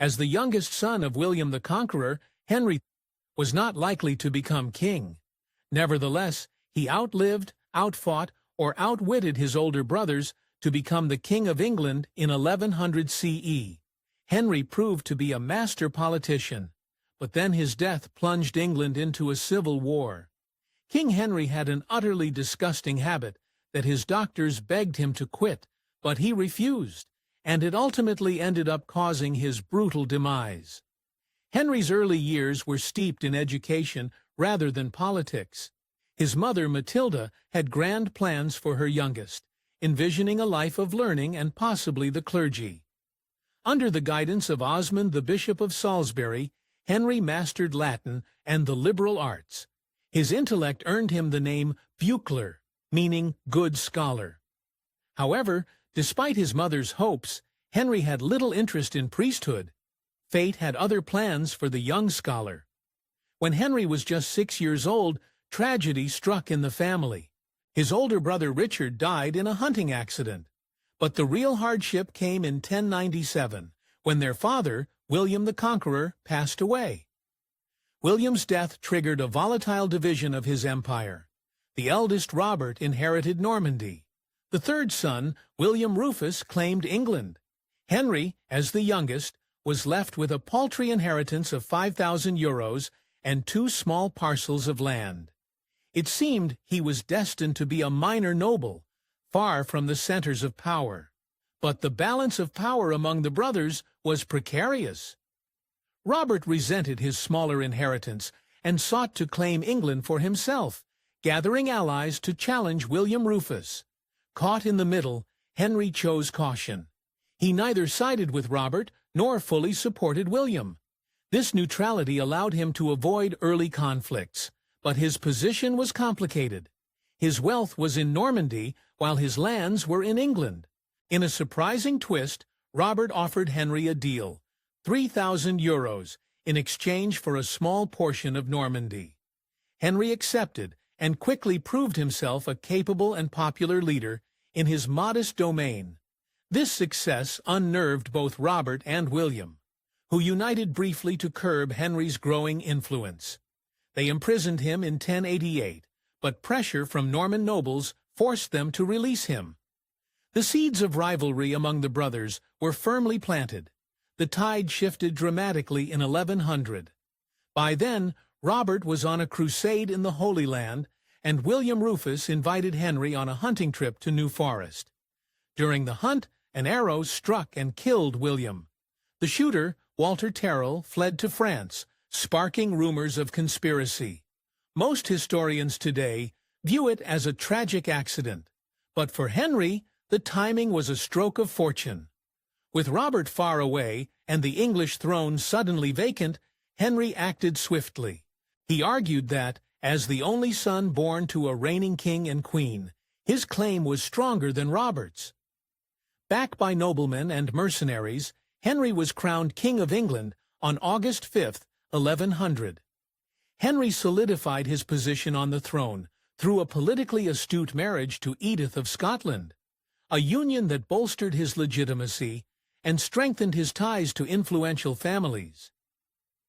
As the youngest son of William the Conqueror, Henry was not likely to become king. Nevertheless, he outlived, outfought, or outwitted his older brothers to become the King of England in 1100 CE. Henry proved to be a master politician, but then his death plunged England into a civil war. King Henry had an utterly disgusting habit that his doctors begged him to quit, but he refused, and it ultimately ended up causing his brutal demise. Henry's early years were steeped in education rather than politics. His mother, Matilda, had grand plans for her youngest, envisioning a life of learning and possibly the clergy. Under the guidance of Osmond, the Bishop of Salisbury, Henry mastered Latin and the liberal arts. His intellect earned him the name Buchler, meaning good scholar. However, despite his mother's hopes, Henry had little interest in priesthood. Fate had other plans for the young scholar. When Henry was just 6 years old, tragedy struck in the family. His older brother Richard died in a hunting accident. But the real hardship came in 1097, when their father, William the Conqueror, passed away. William's death triggered a volatile division of his empire. The eldest, Robert, inherited Normandy. The third son, William Rufus, claimed England. Henry, as the youngest, was left with a paltry inheritance of 5,000 euros and 2 small parcels of land. It seemed he was destined to be a minor noble, far from the centers of power. But the balance of power among the brothers was precarious. Robert resented his smaller inheritance and sought to claim England for himself, gathering allies to challenge William Rufus. Caught in the middle, Henry chose caution. He neither sided with Robert nor fully supported William. This neutrality allowed him to avoid early conflicts, but his position was complicated. His wealth was in Normandy, while his lands were in England. In a surprising twist, Robert offered Henry a deal, 3,000 euros, in exchange for a small portion of Normandy. Henry accepted and quickly proved himself a capable and popular leader in his modest domain. This success unnerved both Robert and William, who united briefly to curb Henry's growing influence. They imprisoned him in 1088, but pressure from Norman nobles forced them to release him. The seeds of rivalry among the brothers were firmly planted. The tide shifted dramatically in 1100. By then, Robert was on a crusade in the Holy Land, and William Rufus invited Henry on a hunting trip to New Forest. During the hunt, an arrow struck and killed William. The shooter, Walter Terrell, fled to France, sparking rumors of conspiracy. Most historians today view it as a tragic accident, but for Henry, the timing was a stroke of fortune. With Robert far away and the English throne suddenly vacant, Henry acted swiftly. He argued that, as the only son born to a reigning king and queen, his claim was stronger than Robert's. Backed by noblemen and mercenaries, Henry was crowned King of England on August 5, 1100. Henry solidified his position on the throne through a politically astute marriage to Edith of Scotland, a union that bolstered his legitimacy and strengthened his ties to influential families.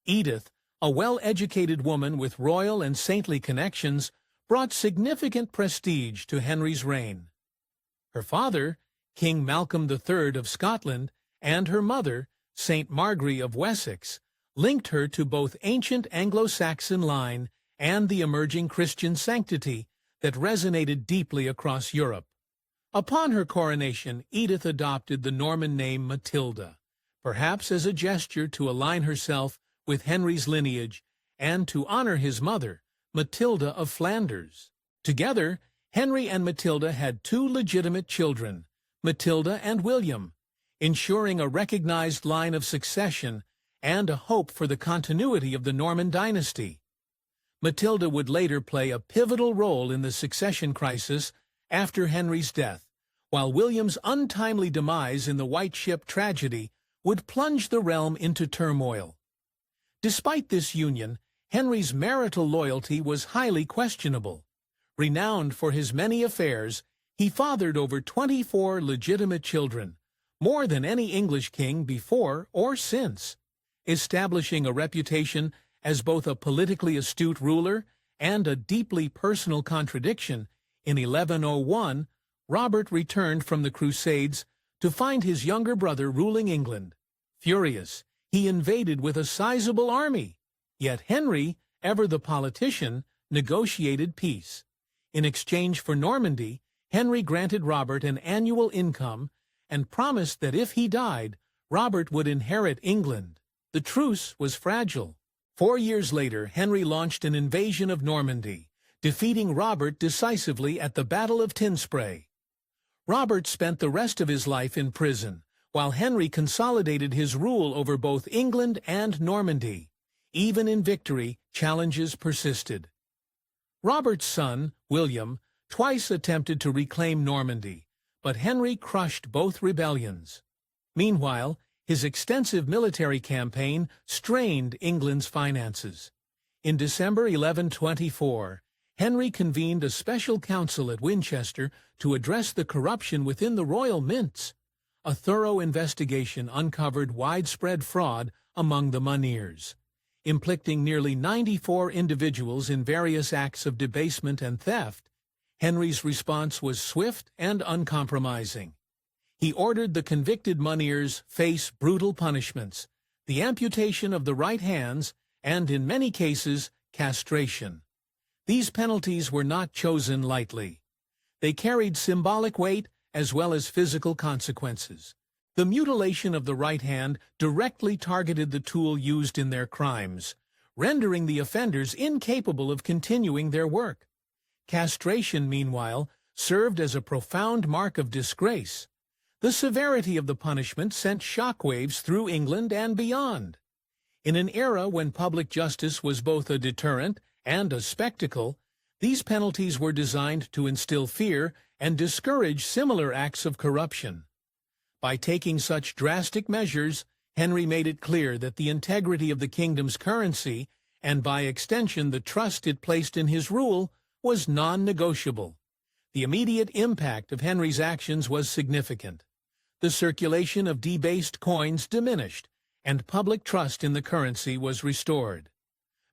Edith, a well-educated woman with royal and saintly connections, brought significant prestige to Henry's reign. Her father, King Malcolm III of Scotland, and her mother, Saint Margaret of Wessex, linked her to both ancient Anglo-Saxon line and the emerging Christian sanctity that resonated deeply across Europe. Upon her coronation, Edith adopted the Norman name Matilda, perhaps as a gesture to align herself with Henry's lineage and to honor his mother, Matilda of Flanders. Together, Henry and Matilda had 2 legitimate children, Matilda and William, ensuring a recognized line of succession and a hope for the continuity of the Norman dynasty. Matilda would later play a pivotal role in the succession crisis after Henry's death, while William's untimely demise in the White Ship tragedy would plunge the realm into turmoil. Despite this union, Henry's marital loyalty was highly questionable. Renowned for his many affairs, he fathered over 24 legitimate children, more than any English king before or since. establishing a reputation as both a politically astute ruler and a deeply personal contradiction. In 1101, Robert returned from the Crusades to find his younger brother ruling England. Furious, he invaded with a sizable army. Yet Henry, ever the politician, negotiated peace. In exchange for Normandy, Henry granted Robert an annual income and promised that if he died, Robert would inherit England. The truce was fragile. 4 years later, Henry launched an invasion of Normandy, defeating Robert decisively at the Battle of Tinspray. Robert spent the rest of his life in prison, while Henry consolidated his rule over both England and Normandy. Even in victory, challenges persisted. Robert's son, William, twice attempted to reclaim Normandy, but Henry crushed both rebellions. Meanwhile, his extensive military campaign strained England's finances. In December 1124, Henry convened a special council at Winchester to address the corruption within the royal mints. A thorough investigation uncovered widespread fraud among the moneyers, inflicting nearly 94 individuals in various acts of debasement and theft. Henry's response was swift and uncompromising. He ordered the convicted moneyers face brutal punishments, the amputation of the right hands, and in many cases, castration. These penalties were not chosen lightly. They carried symbolic weight as well as physical consequences. The mutilation of the right hand directly targeted the tool used in their crimes, rendering the offenders incapable of continuing their work. Castration, meanwhile, served as a profound mark of disgrace. The severity of the punishment sent shockwaves through England and beyond. In an era when public justice was both a deterrent and a spectacle, these penalties were designed to instill fear and discourage similar acts of corruption. By taking such drastic measures, Henry made it clear that the integrity of the kingdom's currency, and by extension the trust it placed in his rule, was non-negotiable. The immediate impact of Henry's actions was significant. The circulation of debased coins diminished, and public trust in the currency was restored.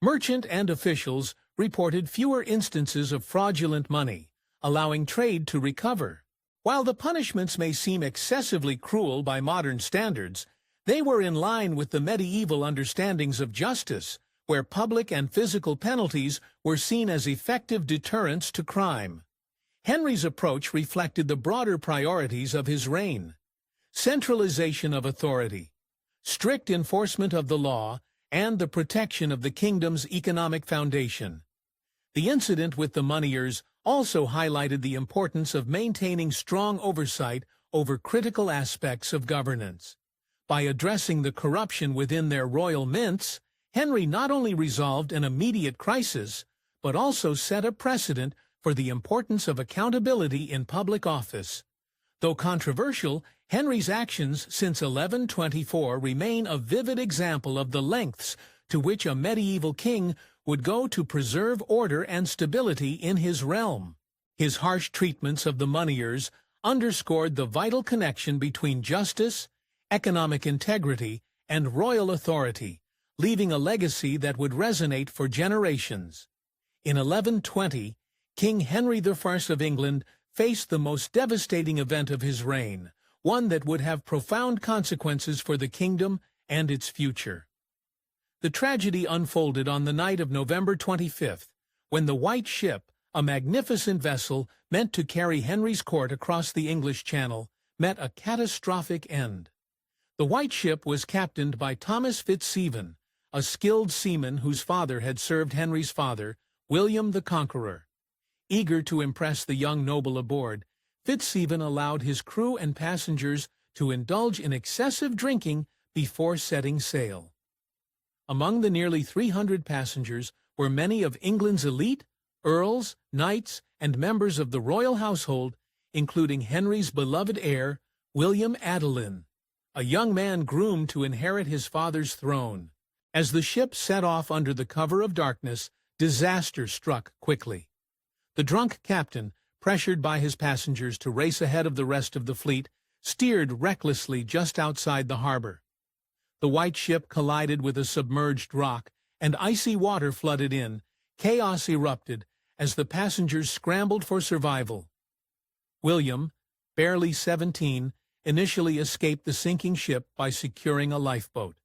Merchant and officials reported fewer instances of fraudulent money, allowing trade to recover. While the punishments may seem excessively cruel by modern standards, they were in line with the medieval understandings of justice, where public and physical penalties were seen as effective deterrents to crime. Henry's approach reflected the broader priorities of his reign: centralization of authority, strict enforcement of the law, and the protection of the kingdom's economic foundation. The incident with the moneyers also highlighted the importance of maintaining strong oversight over critical aspects of governance. By addressing the corruption within their royal mints, Henry not only resolved an immediate crisis, but also set a precedent for the importance of accountability in public office. Though controversial, Henry's actions since 1124 remain a vivid example of the lengths to which a medieval king would go to preserve order and stability in his realm. His harsh treatments of the moneyers underscored the vital connection between justice, economic integrity, and royal authority, leaving a legacy that would resonate for generations. In 1120, King Henry I of England faced the most devastating event of his reign, one that would have profound consequences for the kingdom and its future. The tragedy unfolded on the night of November 25th, when the White Ship, a magnificent vessel meant to carry Henry's court across the English Channel, met a catastrophic end. The White Ship was captained by Thomas Fitzstephen, a skilled seaman whose father had served Henry's father, William the Conqueror. Eager to impress the young noble aboard, Fitzstephen allowed his crew and passengers to indulge in excessive drinking before setting sail. Among the nearly 300 passengers were many of England's elite, earls, knights, and members of the royal household, including Henry's beloved heir, William Adelin, a young man groomed to inherit his father's throne. As the ship set off under the cover of darkness, disaster struck quickly. The drunk captain, pressured by his passengers to race ahead of the rest of the fleet, steered recklessly just outside the harbor. the white ship collided with a submerged rock, and icy water flooded in. Chaos erupted as the passengers scrambled for survival. William, barely 17, initially escaped the sinking ship by securing a lifeboat.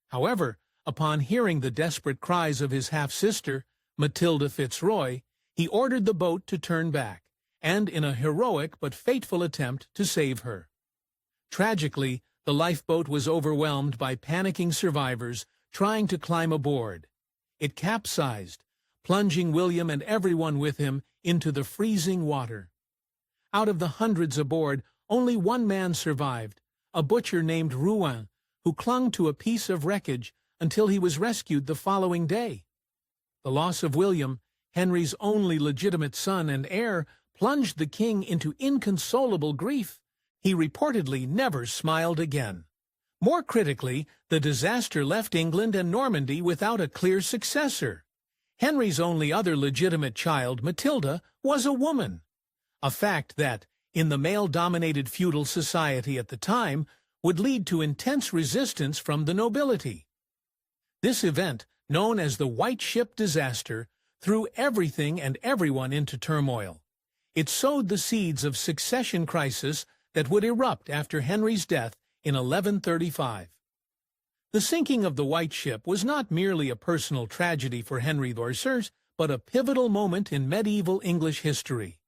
However, upon hearing the desperate cries of his half-sister, Matilda Fitzroy, he ordered the boat to turn back, and in a heroic but fateful attempt to save her. Tragically, the lifeboat was overwhelmed by panicking survivors trying to climb aboard. It capsized, plunging William and everyone with him into the freezing water. Out of the hundreds aboard, only one man survived, a butcher named Rouen, who clung to a piece of wreckage until he was rescued the following day. The loss of William, Henry's only legitimate son and heir, plunged the king into inconsolable grief. He reportedly never smiled again. More critically, the disaster left England and Normandy without a clear successor. Henry's only other legitimate child, Matilda, was a woman, a fact that, in the male-dominated feudal society at the time, would lead to intense resistance from the nobility. This event, known as the White Ship disaster, threw everything and everyone into turmoil. It sowed the seeds of succession crisis that would erupt after Henry's death in 1135. The sinking of the White Ship was not merely a personal tragedy for Henry VI, but a pivotal moment in medieval English history.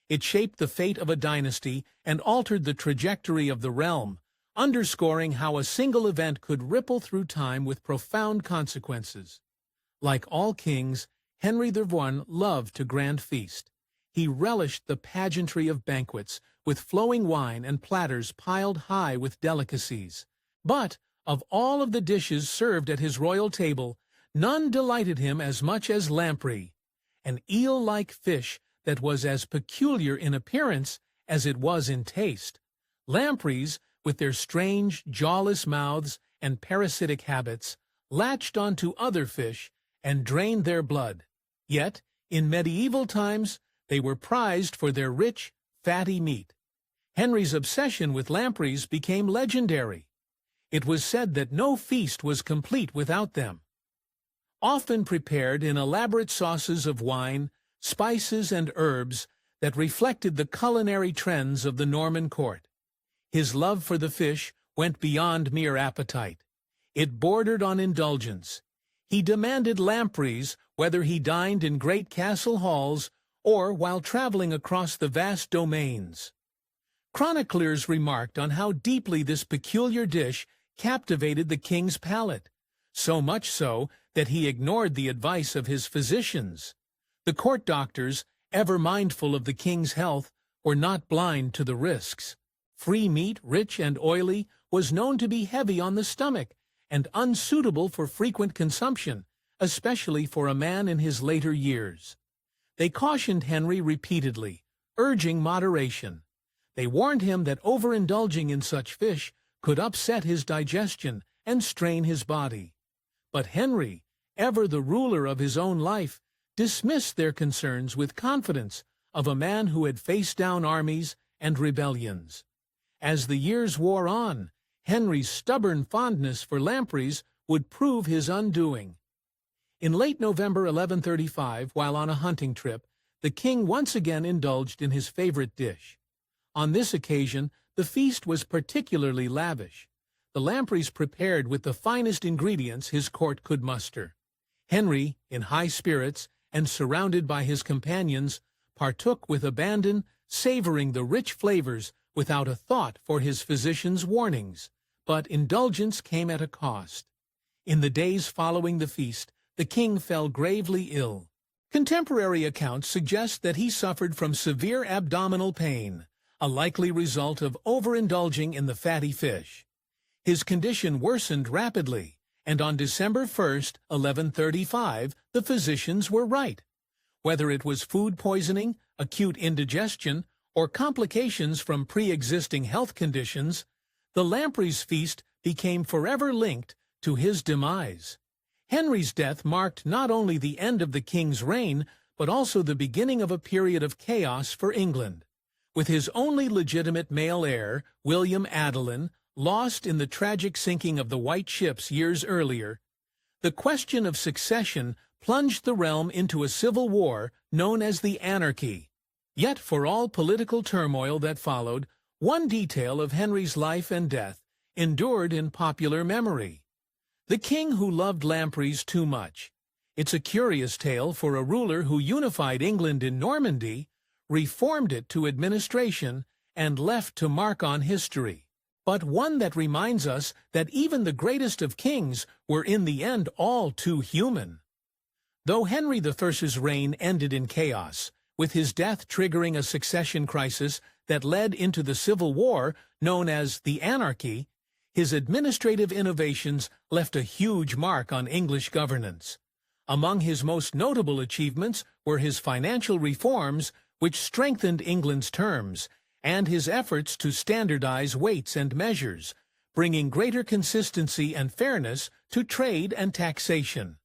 It shaped the fate of a dynasty and altered the trajectory of the realm, underscoring how a single event could ripple through time with profound consequences. Like all kings, Henry I loved to grand feast. He relished the pageantry of banquets, with flowing wine and platters piled high with delicacies. But, of all of the dishes served at his royal table, none delighted him as much as lamprey, an eel-like fish that was as peculiar in appearance as it was in taste. Lampreys, with their strange, jawless mouths and parasitic habits, latched onto other fish and drained their blood. Yet, in medieval times, they were prized for their rich, fatty meat. Henry's obsession with lampreys became legendary. It was said that no feast was complete without them. Often prepared in elaborate sauces of wine, spices, and herbs that reflected the culinary trends of the Norman court. His love for the fish went beyond mere appetite. It bordered on indulgence. He demanded lampreys whether he dined in great castle halls or while traveling across the vast domains. Chroniclers remarked on how deeply this peculiar dish captivated the king's palate, so much so that he ignored the advice of his physicians. The court doctors, ever mindful of the king's health, were not blind to the risks. Free meat, rich and oily, was known to be heavy on the stomach and unsuitable for frequent consumption, especially for a man in his later years. They cautioned Henry repeatedly, urging moderation. They warned him that overindulging in such fish could upset his digestion and strain his body. But Henry, ever the ruler of his own life, dismissed their concerns with confidence of a man who had faced down armies and rebellions. As the years wore on, Henry's stubborn fondness for lampreys would prove his undoing. In late November 1135, while on a hunting trip, the king once again indulged in his favorite dish. On this occasion, the feast was particularly lavish. The lampreys prepared with the finest ingredients his court could muster. Henry, in high spirits and surrounded by his companions, partook with abandon, savoring the rich flavors without a thought for his physician's warnings. But indulgence came at a cost. In the days following the feast, the king fell gravely ill. Contemporary accounts suggest that he suffered from severe abdominal pain, a likely result of overindulging in the fatty fish. His condition worsened rapidly, and on December 1st, 1135, the physicians were right. Whether it was food poisoning, acute indigestion, or complications from pre-existing health conditions, the lampreys feast became forever linked to his demise. Henry's death marked not only the end of the king's reign, but also the beginning of a period of chaos for England. With his only legitimate male heir, William Adelin, lost in the tragic sinking of the White ships years earlier, the question of succession plunged the realm into a civil war known as the Anarchy. Yet for all political turmoil that followed, one detail of Henry's life and death endured in popular memory. The king who loved lampreys too much. It's a curious tale for a ruler who unified England in Normandy, reformed it to administration, and left to mark on history. But one that reminds us that even the greatest of kings were in the end all too human. Though Henry I's reign ended in chaos, with his death triggering a succession crisis that led into the Civil War known as the Anarchy, his administrative innovations left a huge mark on English governance. Among his most notable achievements were his financial reforms, which strengthened England's terms, and his efforts to standardize weights and measures, bringing greater consistency and fairness to trade and taxation.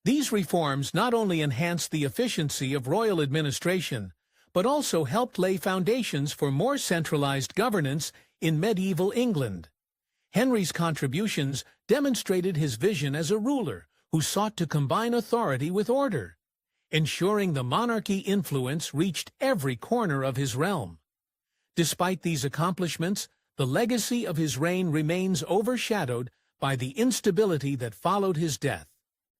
These reforms not only enhanced the efficiency of royal administration, but also helped lay foundations for more centralized governance in medieval England. Henry's contributions demonstrated his vision as a ruler who sought to combine authority with order, ensuring the monarchy influence reached every corner of his realm. Despite these accomplishments, the legacy of his reign remains overshadowed by the instability that followed his death.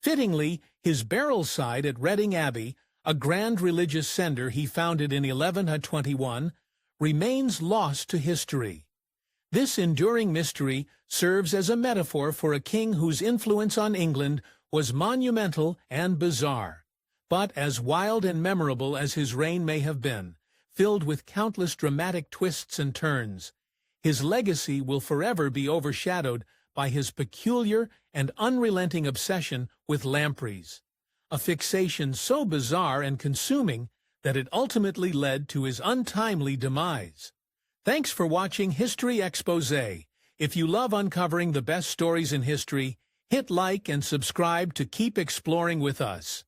Fittingly, his burial site at Reading Abbey, a grand religious center he founded in 1121, remains lost to history. This enduring mystery serves as a metaphor for a king whose influence on England was monumental and bizarre. But as wild and memorable as his reign may have been, filled with countless dramatic twists and turns, his legacy will forever be overshadowed by his peculiar and unrelenting obsession with lampreys, a fixation so bizarre and consuming that it ultimately led to his untimely demise. Thanks for watching History Exposé. If you love uncovering the best stories in history, hit like and subscribe to keep exploring with us.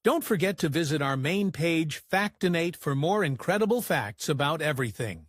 Don't forget to visit our main page, Factinate, for more incredible facts about everything.